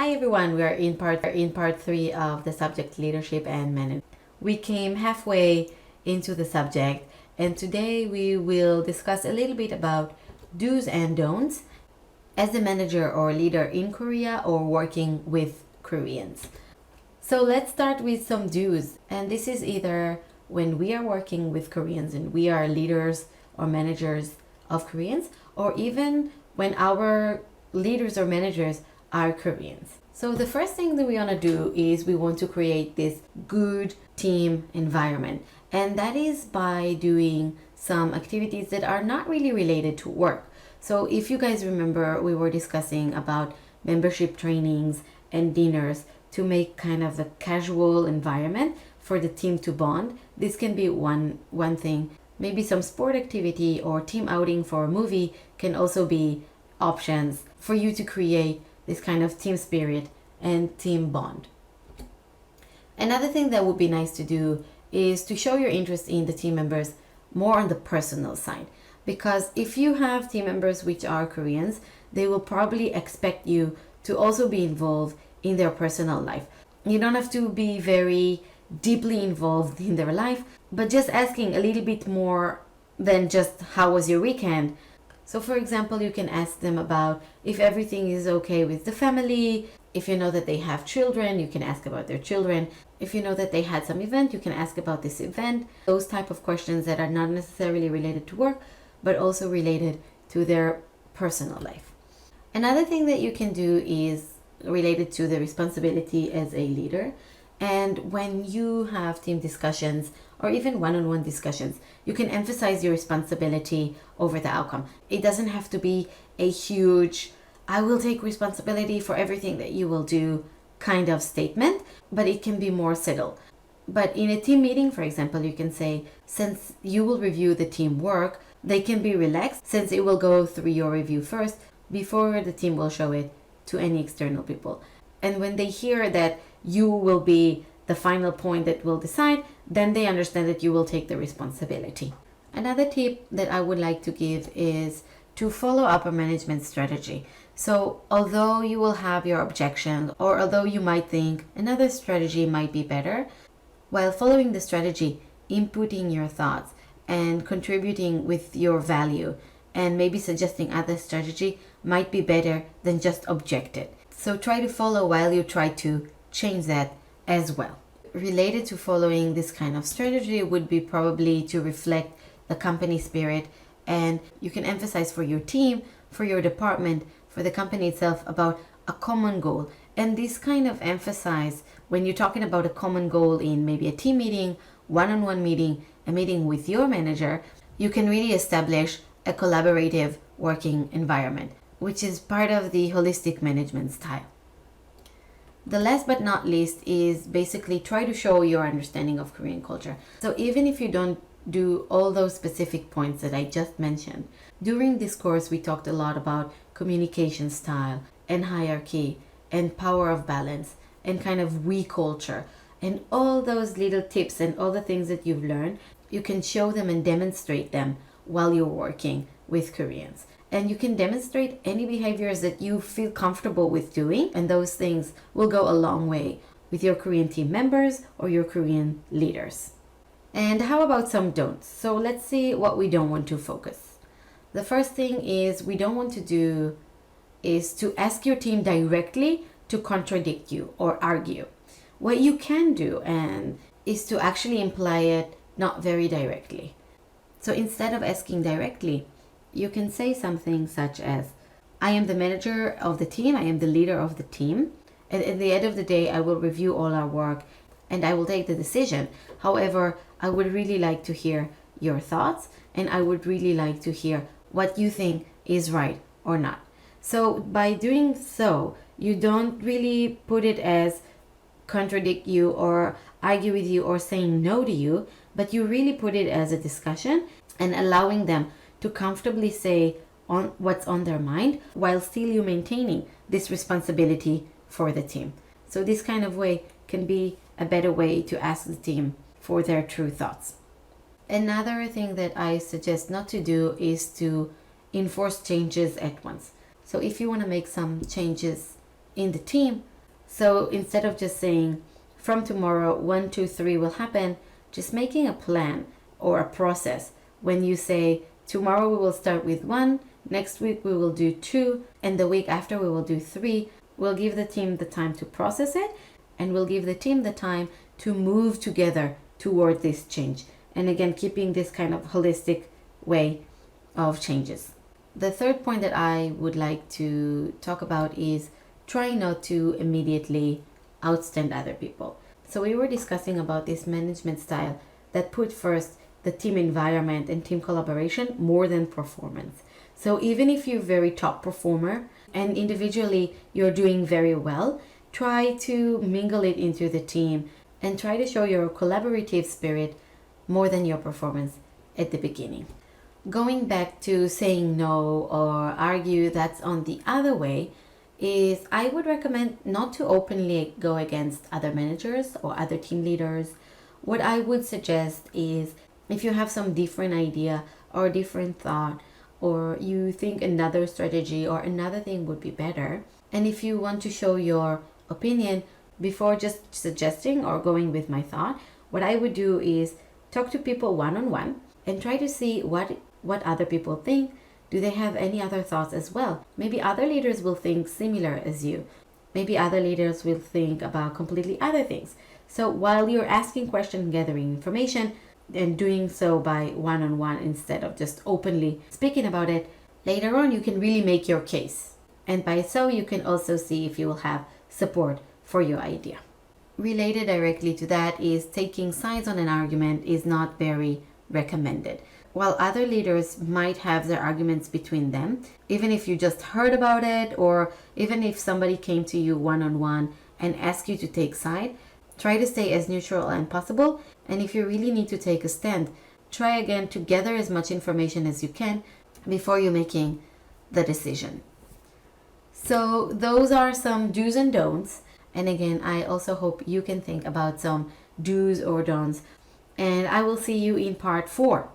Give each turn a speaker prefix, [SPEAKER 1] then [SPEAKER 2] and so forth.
[SPEAKER 1] Hi everyone, we are in part 3 of the subject leadership and management. We came halfway into the subject, and today we will discuss a little bit about do's and don'ts as the manager or leader in Korea or working with Koreans. So let's start with some do's, and this is either when we are working with Koreans and we are leaders or managers of Koreans, or even when our leaders or managers are Koreans. So the first thing that we want to do is we want to create this good team environment, and that is by doing some activities that are not really related to work. So if you guys remember, we were discussing about membership trainings and dinners to make kind of a casual environment for the team to bond. This can be one thing. Maybe some sport activity or team outing for a movie can also be options for you to create this kind of team spirit and team bond. Another thing that would be nice to do is to show your interest in the team members more on the personal side. Because if you have team members which are Koreans, they will probably expect you to also be involved in their personal life. You don't have to be very deeply involved in their life, but just asking a little bit more than just how was your weekend. So for example, you can ask them about if everything is okay with the family. If you know that they have children, you can ask about their children. If you know that they had some event, you can ask about this event. Those type of questions that are not necessarily related to work, but also related to their personal life. Another thing that you can do is related to the responsibility as a leader. And when you have team discussions or even one-on-one discussions, you can emphasize your responsibility over the outcome. It doesn't have to be a huge, I will take responsibility for everything that you will do kind of statement, but it can be more subtle. But in a team meeting, for example, you can say, since you will review the team work, they can be relaxed since it will go through your review first before the team will show it to any external people. And when they hear that you will be the final point that will decide, then they understand that you will take the responsibility. Another tip that I would like to give is to follow upper management strategy. So although you will have your objection, or although you might think another strategy might be better, while following the strategy, inputting your thoughts and contributing with your value and maybe suggesting other strategy might be better than just object it. So try to follow while you try to change that as well. Related to following this kind of strategy would be probably to reflect the company spirit, and you can emphasize for your team, for your department, for the company itself about a common goal. And this kind of emphasize when you're talking about a common goal in maybe a team meeting, one-on-one meeting, a meeting with your manager, you can really establish a collaborative working environment, which is part of the holistic management style. The last but not least is basically try to show your understanding of Korean culture. So even if you don't do all those specific points that I just mentioned, during this course we talked a lot about communication style and hierarchy and power of balance and kind of we culture, and all those little tips and all the things that you've learned, you can show them and demonstrate them while you're working with Koreans. And you can demonstrate any behaviors that you feel comfortable with doing, and those things will go a long way with your Korean team members or your Korean leaders. And how about some don'ts? So let's see what we don't want to focus. The first thing is we don't want to do is to ask your team directly to contradict you or argue. What you can do and is to actually imply it not very directly. So instead of asking directly, you can say something such as, I am the manager of the team, I am the leader of the team, and at the end of the day, I will review all our work and I will take the decision. However, I would really like to hear your thoughts, and I would really like to hear what you think is right or not. So by doing so, you don't really put it as contradict you or argue with you or saying no to you, but you really put it as a discussion and allowing them to comfortably say on what's on their mind while still you maintaining this responsibility for the team. So this kind of way can be a better way to ask the team for their true thoughts. Another thing that I suggest not to do is to enforce changes at once. So if you want to make some changes in the team, So instead of just saying from tomorrow 1, 2, 3 will happen, just making a plan or a process. When you say tomorrow we will start with 1, next week we will do 2, and the week after we will do 3, we'll give the team the time to process it, and we'll give the team the time to move together toward this change. And again, keeping this kind of holistic way of changes. The third point that I would like to talk about is try not to immediately outstand other people. So we were discussing about this management style that put first the team environment and team collaboration more than performance. So even if you're very top performer and individually you're doing very well, try to mingle it into the team and try to show your collaborative spirit more than your performance at the beginning. Going back to saying no or argue that's on the other way, is I would recommend not to openly go against other managers or other team leaders. What I would suggest is if you have some different idea or different thought, or you think another strategy or another thing would be better, and if you want to show your opinion before just suggesting or going with my thought, what I would do is talk to people one-on-one and try to see what other people think. Do they have any other thoughts as well? Maybe other leaders will think similar as you. Maybe other leaders will think about completely other things. So while you're asking questions, gathering information, and doing so by one-on-one instead of just openly speaking about it, later on you can really make your case. And by so you can also see if you will have support for your idea. Related directly to that is taking sides on an argument is not very recommended. While other leaders might have their arguments between them, even if you just heard about it, or even if somebody came to you one-on-one and asked you to take side, try to stay as neutral as possible. And if you really need to take a stand, try again to gather as much information as you can before you're making the decision. So those are some do's and don'ts. And again, I also hope you can think about some do's or don'ts. And I will see you in part 4.